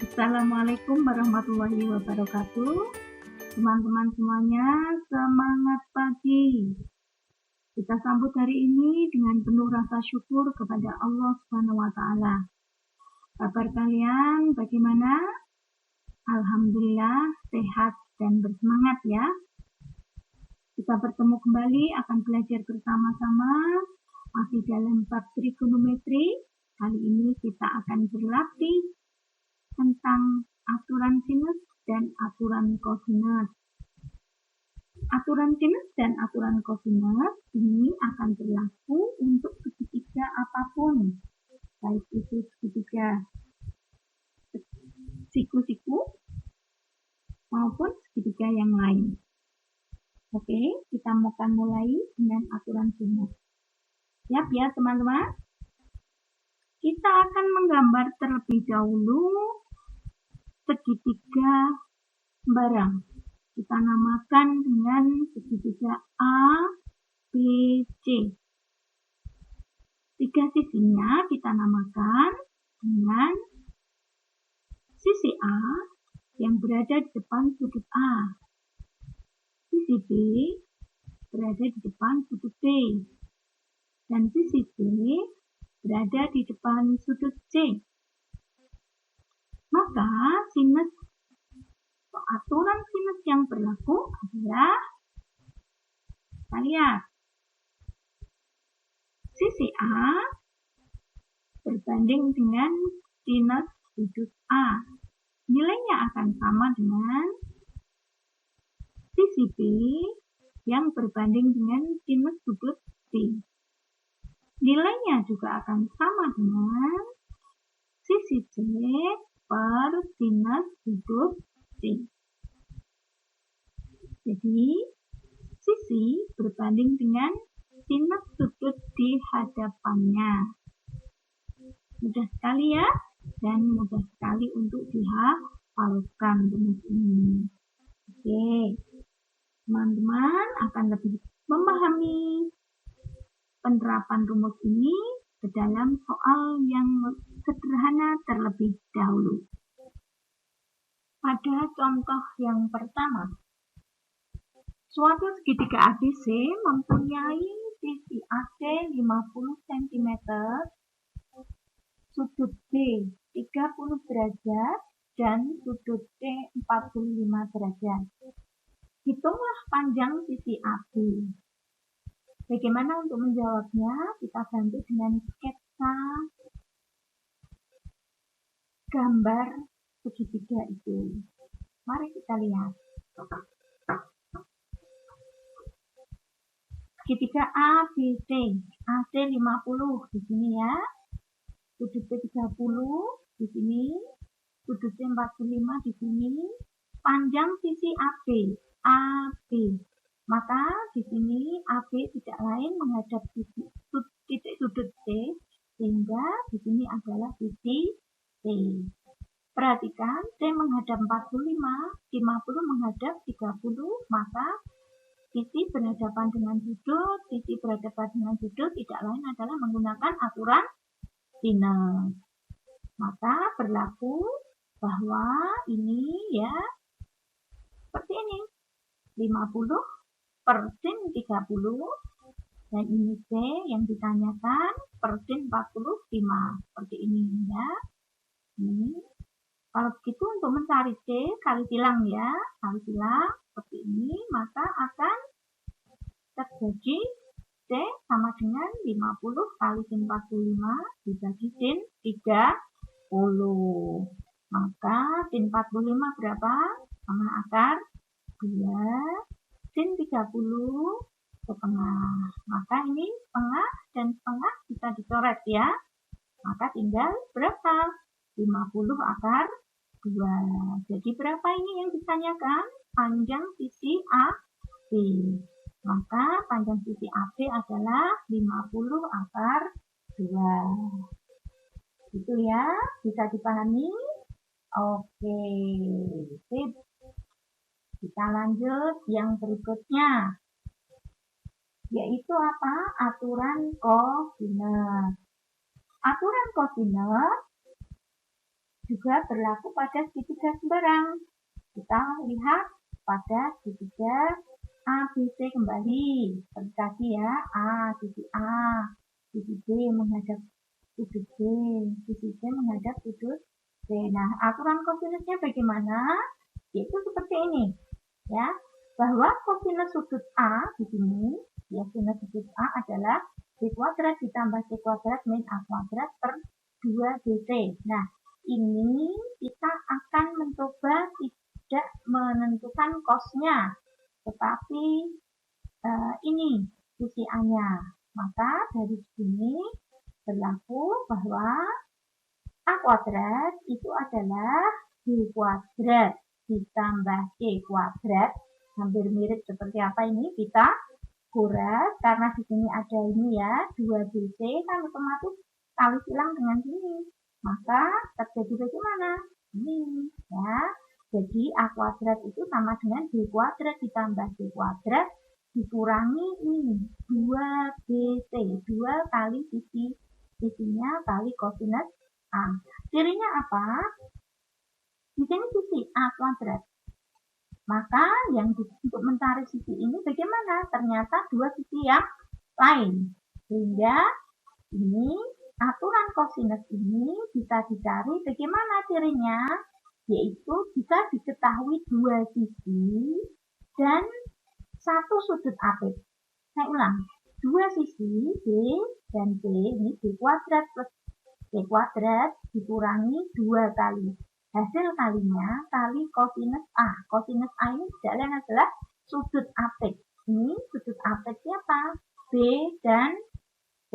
Assalamualaikum warahmatullahi wabarakatuh. Teman-teman semuanya, semangat pagi. Kita sambut hari ini dengan penuh rasa syukur kepada Allah Subhanahu wa taala. Kabar kalian bagaimana? Alhamdulillah sehat dan bersemangat ya. Kita bertemu kembali akan belajar bersama-sama masih dalam bab trigonometri. Kali ini kita akan berlatih tentang aturan sinus dan aturan kosinus. Aturan sinus dan aturan kosinus ini akan berlaku untuk segitiga apapun, baik itu segitiga siku-siku maupun segitiga yang lain. Oke, kita akan mulai dengan aturan sinus. Siap ya teman-teman? Kita akan menggambar terlebih dahulu segitiga barang. Kita namakan dengan segitiga A, B, C. Tiga sisinya kita namakan dengan sisi A yang berada di depan sudut A. Sisi B berada di depan sudut B. Dan sisi C berada di depan sudut C. Maka aturan sinus yang berlaku adalah, kita lihat, sisi A berbanding dengan sinus sudut A. Nilainya akan sama dengan sisi B yang berbanding dengan sinus sudut B. Nilainya juga akan sama dengan sisi C per sinus sudut C. Jadi, sisi berbanding dengan sinus sudut di hadapannya. Mudah sekali ya, dan mudah sekali untuk dihafalkan rumus ini. Oke, teman-teman akan lebih memahami penerapan rumus ini ke dalam soal yang sederhana terlebih dahulu. Pada contoh yang pertama, suatu segitiga ABC mempunyai sisi AC 50 cm, sudut B 30 derajat, dan sudut C 45 derajat. Hitunglah panjang sisi AB. Bagaimana untuk menjawabnya? Kita bantu dengan sketsa gambar segitiga itu. Mari kita lihat. Segitiga A, B, C. AC 50 di sini ya. Sudut B 30 di sini. Sudut C 45 di sini. Panjang sisi AB, AB. Maka di sini AB tidak lain menghadap titik sudut C, sehingga di sini adalah sisi C. Perhatikan, C menghadap 45, 50 menghadap 30, maka sisi berhadapan dengan sudut, sisi berhadapan dengan sudut tidak lain adalah menggunakan aturan sinus. Maka berlaku bahwa ini ya seperti ini, 50 per sin 30, dan ini C yang ditanyakan per sin 45, seperti ini ya. Ini. Kalau begitu untuk mencari C, kali tilang ya, kali tilang seperti ini, maka akan terjadi C sama dengan 50 kali sin 45 dibagi sin 30. Maka sin 45 berapa? Setengah akar 2, sin 30 setengah. Maka ini setengah dan setengah bisa dicoret ya. Maka tinggal berapa? 50 akar 2. Jadi berapa ini yang ditanyakan? Panjang sisi AB. Maka panjang sisi AB adalah 50 akar 2. Itu ya, bisa dipahami? Oke, sip. Kita lanjut yang berikutnya, yaitu apa? Aturan kosinus. Aturan kosinus juga berlaku pada segitiga sembarang. Kita lihat pada segitiga ABC kembali. Seperti tadi ya, sisi B menghadap sudut B, sisi C menghadap sudut C. Nah, aturan kosinusnya bagaimana? Yaitu seperti ini, ya, bahwa kosinus sudut A di sini, ya, sinus sudut A adalah B kuadrat ditambah C kuadrat min A kuadrat per 2BC. Nah, ini kita akan mencoba tidak menentukan cosnya, tetapi ini sisi A-nya. Maka dari sini berlaku bahwa A kuadrat itu adalah B kuadrat ditambah C kuadrat. Hampir mirip seperti apa ini? Pitagoras. Karena di sini ada ini ya, 2BC kan otomatis kali silang dengan sini. Maka terjadi bagaimana? Ini ya. Jadi A kuadrat itu sama dengan B kuadrat ditambah C kuadrat dikurangi ini 2BC, 2 kali sisinya kali kosinus A. Cirinya apa? Di sini sisi A kuadrat. Maka yang untuk mencari sisi ini bagaimana? Ternyata dua sisi yang lain. Sehingga ini aturan kosinus ini bisa dicari bagaimana cirinya? Yaitu bisa diketahui dua sisi dan satu sudut apik. Saya ulang, dua sisi B dan C, ini B kuadrat plus C kuadrat dikurangi 2 kali. Hasil kalinya kali kosinus A. Kosinus A ini tidak lain adalah sudut apik. Ini sudut apik siapa? B dan C.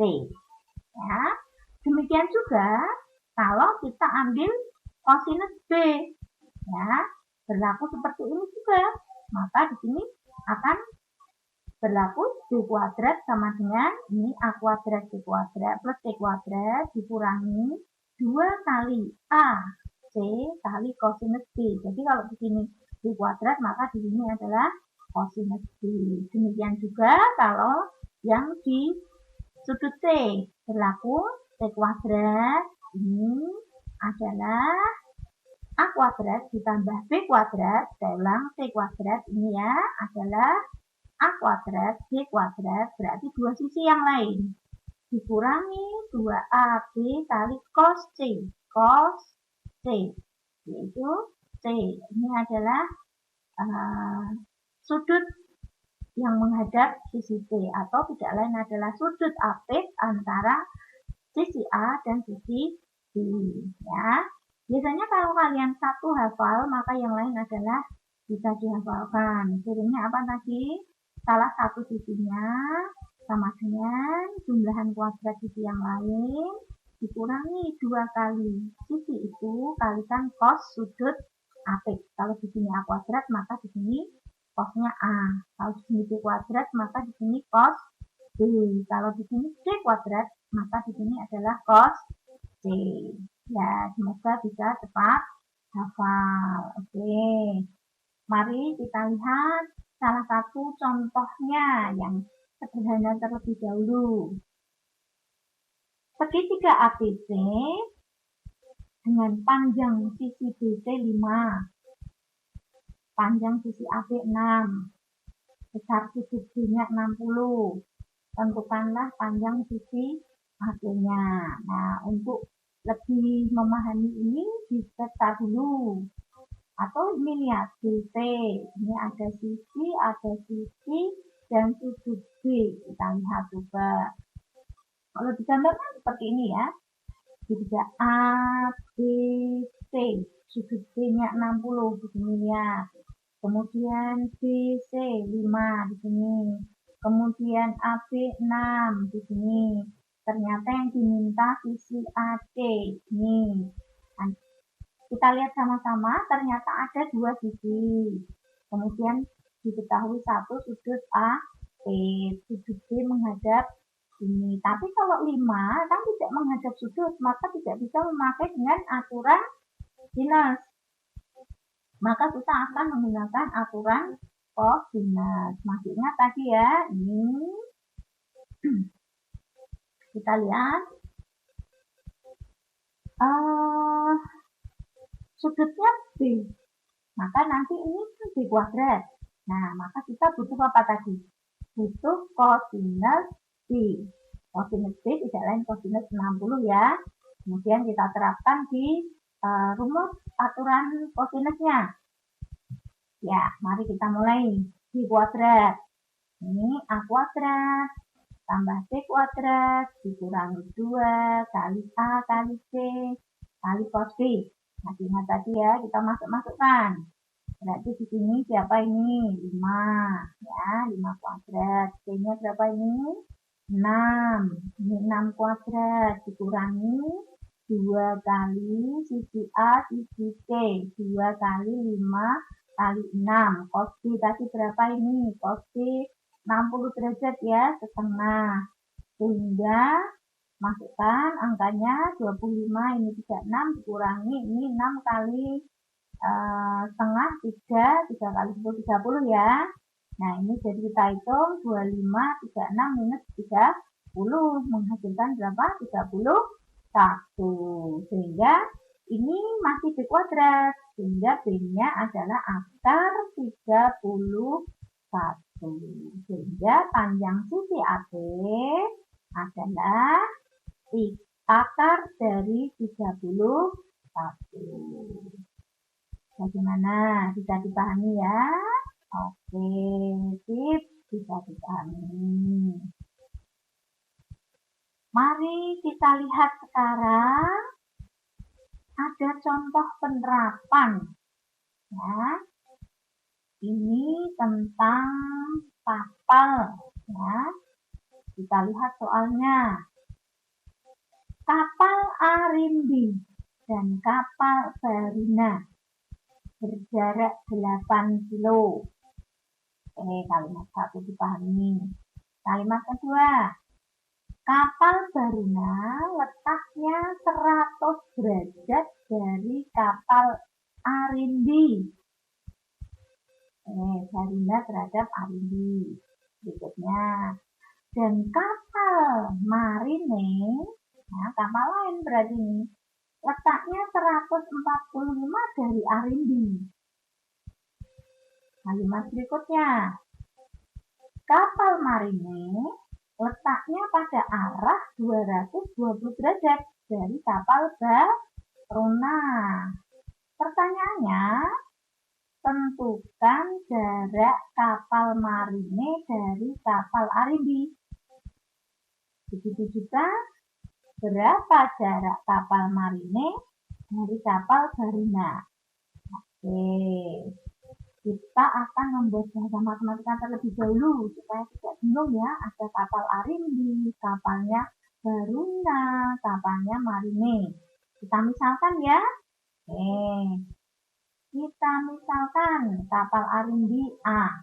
Ya. Demikian juga kalau kita ambil kosinus B. Ya, berlaku seperti ini juga. Maka di sini akan berlaku B kuadrat sama dengan ini A kuadrat C kuadrat plus C kuadrat dikurangi 2 kali A C kali kosinus B. Jadi kalau di sini B kuadrat maka di sini adalah kosinus B. Demikian juga kalau yang di sudut C berlaku C kuadrat ini adalah A kuadrat ditambah B kuadrat, saya ulang C kuadrat ini ya adalah A kuadrat C kuadrat, berarti dua sisi yang lain dikurangi 2AB kali cos C, yaitu C. Ini adalah sudut yang menghadap sisi C atau tidak lain adalah sudut apik antara sisi A dan sisi B ya. Biasanya kalau kalian satu hafal, maka yang lain adalah bisa dihafalkan. Cirinya apa tadi? Salah satu sisinya sama dengan jumlahan kuadrat sisi yang lain dikurangi 2 kali sisi itu kalikan cos sudut apik. Kalau di sini A kuadrat, maka di sini cosnya A. Kalau di sini B kuadrat, maka di sini cos B. Kalau di sini C kuadrat, maka di sini adalah cos C. Ya, semoga bisa cepat hafal. Oke. Mari kita lihat salah satu contohnya yang sederhana terlebih dahulu. Segitiga ABC dengan panjang sisi BC 5, panjang sisi AB 6, besar sudut B-nya 60. Tentukanlah panjang sisi AB-nya. Nah, untuk lebih memahami ini dipeta dulu. Atau ini lihat BC, ini ada sisi, dan sudut B. Kita lihat coba. Kalau digambarkan seperti ini ya. Segitiga A, B, C. Sudut B-nya 60 di sini ya. Kemudian BC 5 di sini. Kemudian AB 6 di sini. Ternyata yang diminta sisi AC ini. Nah, kita lihat sama-sama, ternyata ada dua sisi. Kemudian diketahui satu sudut AC, sudut B menghadap ini. Tapi kalau 5 kan tidak menghadap sudut, maka tidak bisa memakai dengan aturan sinus. Maka kita akan menggunakan aturan kosinus. Masih ingat tadi ya, ini kita lihat sudutnya B. Maka nanti ini kan B kuadrat. Nah, maka kita butuh apa tadi? Butuh kosinus B. Kosinus B tidak lain kosinus 60 ya. Kemudian kita terapkan di rumus aturan kosinusnya. Ya, mari kita mulai. B kuadrat. Ini A kuadrat tambah C kuadrat dikurangi 2 kali A kali C kali cos B. Nah, ingat tadi ya, kita masukkan. Berarti di sini siapa ini? 5. Ya, 5 kuadrat. C-nya berapa ini? 6. Ini 6 kuadrat dikurangi 2 kali sisi A, sisi C. 2 kali 5 kali 6. Cos B tadi berapa ini? Cos B 60 derajat ya, setengah. Sehingga masukkan angkanya 25, ini 36 dikurangi ini 6 kali setengah 3 kali 10 30 ya. Nah, ini jadi kita hitung 25 36 minus 30 menghasilkan berapa? 31. Sehingga ini masih B kuadrat, sehingga B-nya adalah akar 31. Sehingga panjang sisi AB adalah akar dari 31. Bagaimana? Bisa dipahami ya? Oke, sip, bisa dipahami. Mari kita lihat sekarang ada contoh penerapan. Ya, ini tentang kapal. Ya, kita lihat soalnya. Kapal Arimbi dan kapal Baruna berjarak 8 kilo. Kalimat 1 dipahami. Kalimat kedua, kapal Baruna letaknya 100 derajat dari kapal Arimbi. Baruna terhadap Arimbi. Berikutnya, dan kapal Marine, nah kapal lain berarti ini, letaknya 145 dari Arimbi. Kalimat berikutnya, kapal Marine letaknya pada arah 220 derajat dari kapal Baruna. Pertanyaannya, tentukan jarak kapal Marine dari kapal Arimbi. Begitu juga, berapa jarak kapal Marine dari kapal Baruna? Oke, kita akan membuat bahasa matematika terlebih dahulu supaya tidak bingung ya. Ada kapal Arimbi, kapalnya Baruna, kapalnya Marine. Kita misalkan ya. Kita misalkan kapal Arimbi A,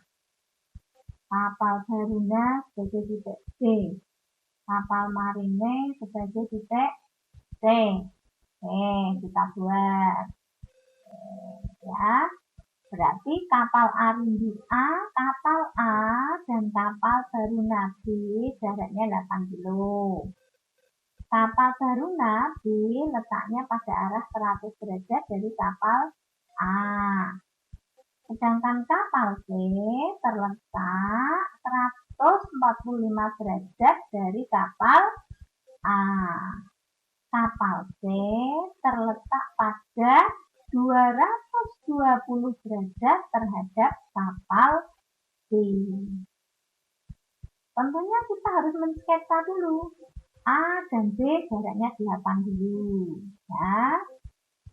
kapal Baruna sebagai titik B, kapal Marine sebagai titik C. Kita buat ya. Berarti kapal Arimbi A, kapal A, dan kapal Baruna B jaraknya 8 kilo. Kapal Baruna B letaknya pada arah 100 derajat dari kapal A. Sedangkan kapal C terletak 145 derajat dari kapal A. Kapal C terletak pada 220 derajat terhadap kapal B. Tentunya kita harus mensketsa dulu. A dan B jaraknya 8 dulu. Ya,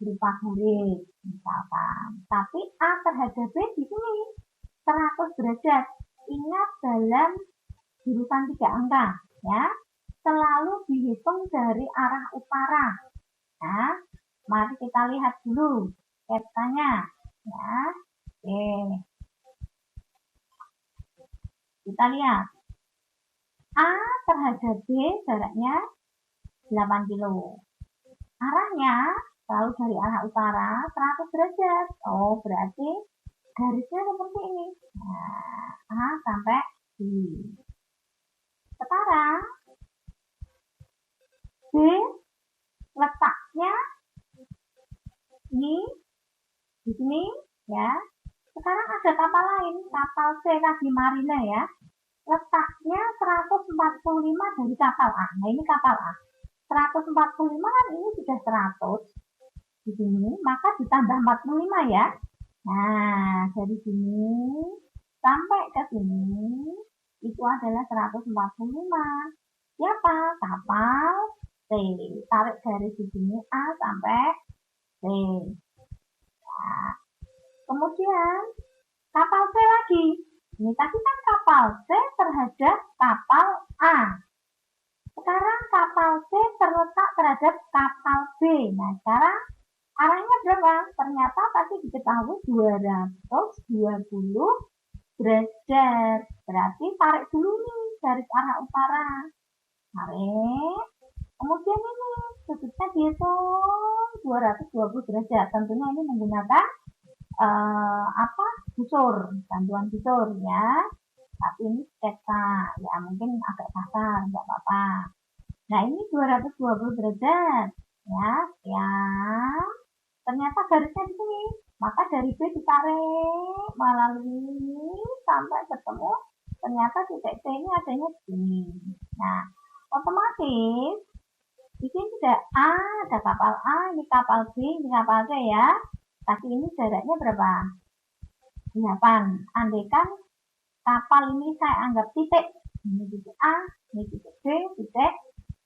berupa garis misalkan. Tapi A terhadap B di sini 100 derajat. Ingat dalam jurusan 3 angka, ya. Selalu dihitung dari arah utara. Nah, mari kita lihat dulu sketsanya, ya. Kita lihat. A terhadap B jaraknya 8 kilo. Arahnya selalu dari arah utara 100 derajat. Oh, berarti garisnya seperti ini. Nah, A sampai B. Sekarang B letaknya ini ada kapal lain, kapal C tadi Marina ya. Letaknya 145 dari kapal A. Nah, ini kapal A. 145 kan ini sudah 100 di sini, maka ditambah 45 ya. Nah, dari sini sampai ke sini itu adalah 145. Siapa? Kapal C. Tarik garis di sini A sampai C. Nah, kemudian kapal C lagi. Ini tadi kan kapal C terhadap kapal A. Sekarang kapal C terletak terhadap kapal B. Nah, sekarang arahnya berapa? Ternyata tadi diketahui 220 derajat. Berarti tarik dulu nih garis arah utara. Tarik. Kemudian ini sudutnya dihitung 220 derajat. Tentunya ini menggunakan busur, bantuan busur ya. Tapi ini sketsa, ya mungkin agak kasar, nggak apa-apa. Nah, ini 220 derajat ya. Ternyata garisnya di sini. Maka dari B ditarik melalui sampai ketemu. Ternyata titik C ini adanya di sini. Nah, otomatis di sini sudah A, ada kapal A, ini kapal B, ini kapal C ya. Tapi ini jaraknya berapa? 8. Andaikan kapal ini saya anggap titik. Ini titik A, ini titik B, titik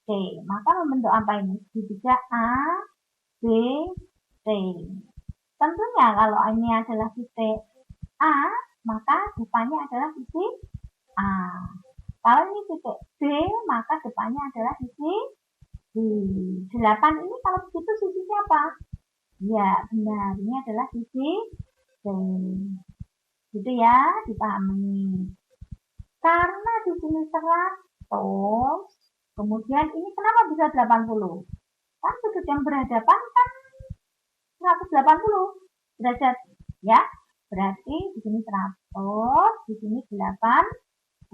C. Maka membentuk apa ini? Segitiga A, B, C. Tentunya kalau ini adalah titik A, maka depannya adalah titik A. Kalau ini titik B, maka depannya adalah titik B. 8 ini kalau begitu sisinya apa? Ya, benar. Ini adalah sisi C. Gitu ya, dipahami. Karena di sini 100, kemudian ini kenapa bisa 80? Kan sudut yang berhadapan kan 180 derajat, ya. Berarti di sini 100, di sini 80.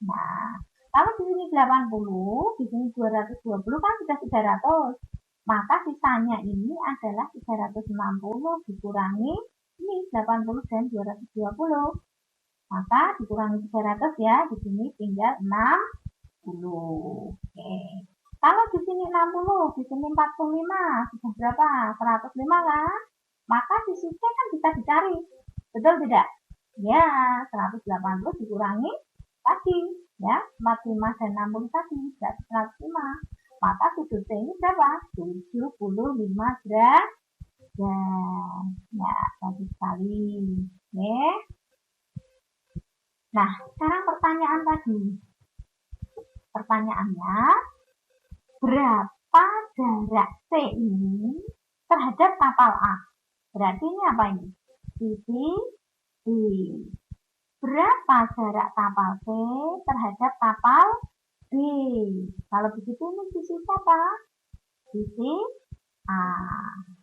Nah, kalau di sini 80, di sini 220 kan sudah 300. Maka sisanya ini adalah 360 dikurangi ini 80 dan 220. Maka dikurangi 300 ya, di sini tinggal 60. Oke. Kalau di sini 60, di sini 45, sudah berapa? 105 kan? Maka sisi C kan bisa dicari. Betul tidak? Ya, 180 dikurangi tadi, ya, 45 dan 60 tadi, berarti 105. Maka sudut C ini berapa? 75 derajat. Ya, bagus sekali. Oke. Nah, sekarang pertanyaan tadi. Pertanyaannya, berapa jarak C ini terhadap kapal A? Berarti ini apa ini? Sisi B. Berapa jarak kapal C terhadap kapal B? Kalau begitu ini sisi siapa? Sisi A.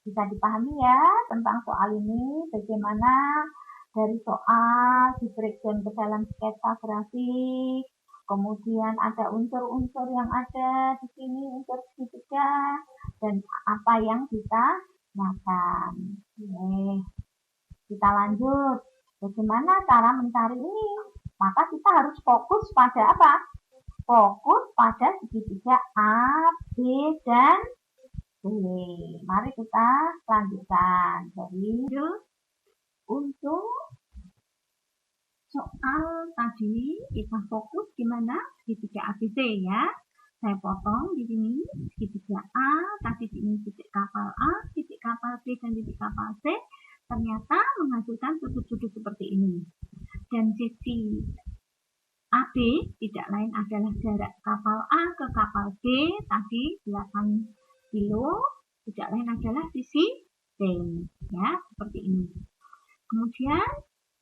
Bisa dipahami ya tentang soal ini, bagaimana dari soal di breakdown ke dalam sketsa grafik, kemudian ada unsur-unsur yang ada di sini, unsur segitiga, dan apa yang kita gunakan. Oke, kita lanjut. Bagaimana cara mencari ini? Maka kita harus fokus pada apa? Fokus pada segitiga A, B, dan C. Mari kita lanjutkan. Jadi untuk soal tadi kita fokus gimana segitiga ABC ya. Saya potong di sini segitiga A, tadi di ini titik kapal A, titik kapal B dan titik kapal C ternyata menghasilkan sudut-sudut seperti ini. Dan sisi AB tidak lain adalah jarak kapal A ke kapal B tadi 8 kilo, tidak lain adalah sisi C ya, seperti ini. Kemudian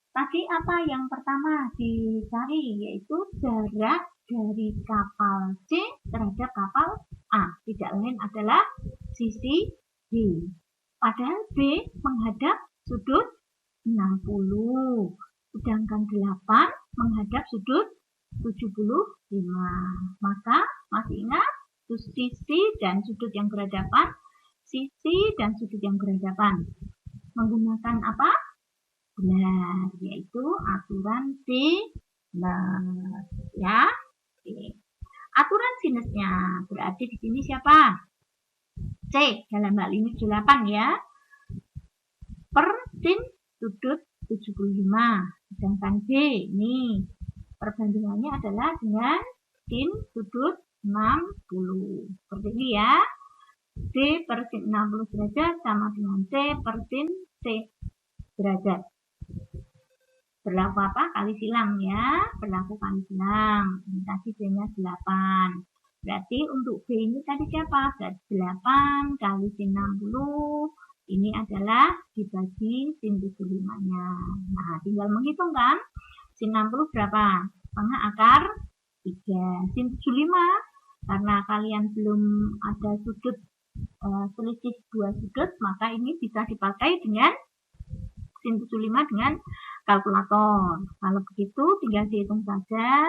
tadi apa yang pertama dicari, yaitu jarak dari kapal C terhadap kapal A, tidak lain adalah sisi B. Padahal B menghadap sudut 60, sedangkan 8 menghadap sudut 75. Maka masih ingat sisi dan sudut yang berhadapan, sisi dan sudut yang berhadapan. Menggunakan apa? reguler, yaitu aturan sinus, ya. Oke. Aturan sinusnya berarti di sini siapa? C, dalam hal ini 8 ya. Per sin sudut 75. Sedangkan B, ini perbandingannya adalah dengan sin sudut 60. Seperti ini ya. D per sin 60 derajat sama dengan C per sin C derajat. Berlaku apa? Kali silang ya. Berlaku kali silang. Ini tadi D-nya 8. Berarti untuk B ini tadi siapa? 8 kali sin 60. Ini adalah dibagi sin 75-nya. Nah, tinggal menghitung kan? Sin 60 berapa? Setengah akar 3. Sin 75, karena kalian belum ada sudut selisih 2 sudut, maka ini bisa dipakai dengan sin 75 dengan kalkulator. Kalau begitu tinggal dihitung saja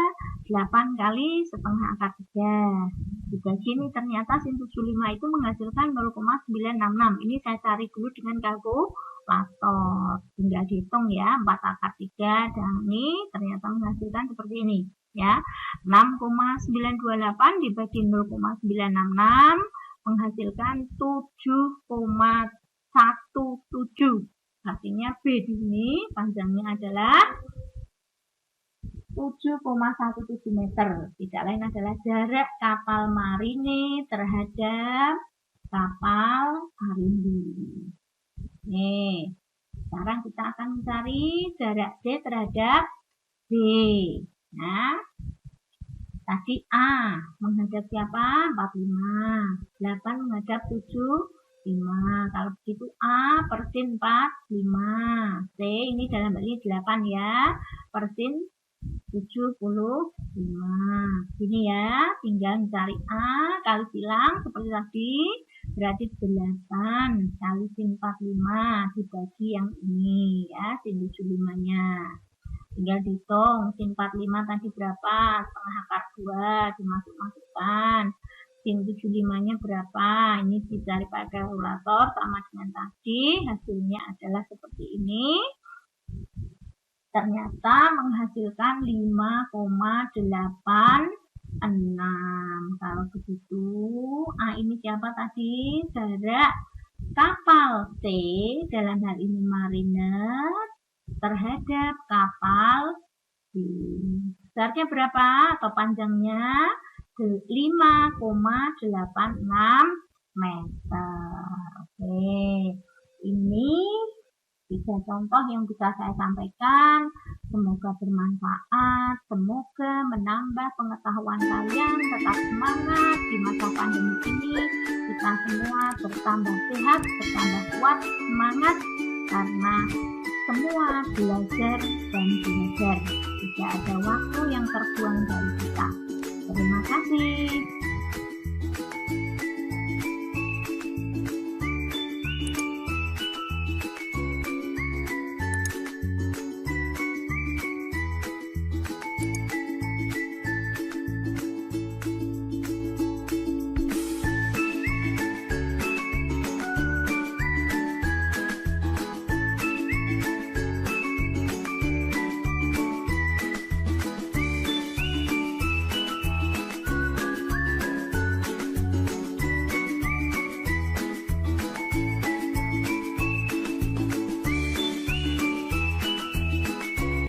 8 kali setengah akar 3. Dibagi ini ternyata sin 75 itu menghasilkan 0,966. Ini saya cari dulu dengan kalkulator. Tinggal dihitung ya, 4 akar 3 dan ini ternyata menghasilkan seperti ini ya. 6,928 dibagi 0,966 menghasilkan 7,17. Artinya B di sini panjangnya adalah 7,17 meter. Tidak lain adalah jarak kapal marine terhadap kapal Arimbi. Nih, sekarang kita akan mencari jarak D terhadap B. Nah, tadi A menghadap siapa? 45. 8 menghadap 75. Kalau begitu A per sin 45. C ini dalam hal ini 8 ya. Per sin 75. Ini ya, tinggal mencari A kali silang seperti tadi. Berarti 8 kali sin 45 dibagi yang ini ya, sin 75-nya. Tinggal dihitung, sin 45 tadi berapa? Setengah akar 2 dimasukkan. Sin 75-nya berapa? Ini dicari pakai kalkulator sama dengan tadi. Hasilnya adalah seperti ini. Ternyata menghasilkan 5,86. Kalau begitu, A ini siapa tadi? Jarak kapal C dalam hal ini mariner terhadap kapal B. Besarnya berapa atau panjangnya? 5,86 meter. Oke, ini 3 contoh yang bisa saya sampaikan. Semoga bermanfaat, semoga menambah pengetahuan kalian. Tetap semangat di masa pandemi ini. Kita semua bertambah sehat, bertambah kuat, semangat, karena semua belajar dan belajar. Tidak ada waktu yang terbuang dari kita. Terima kasih.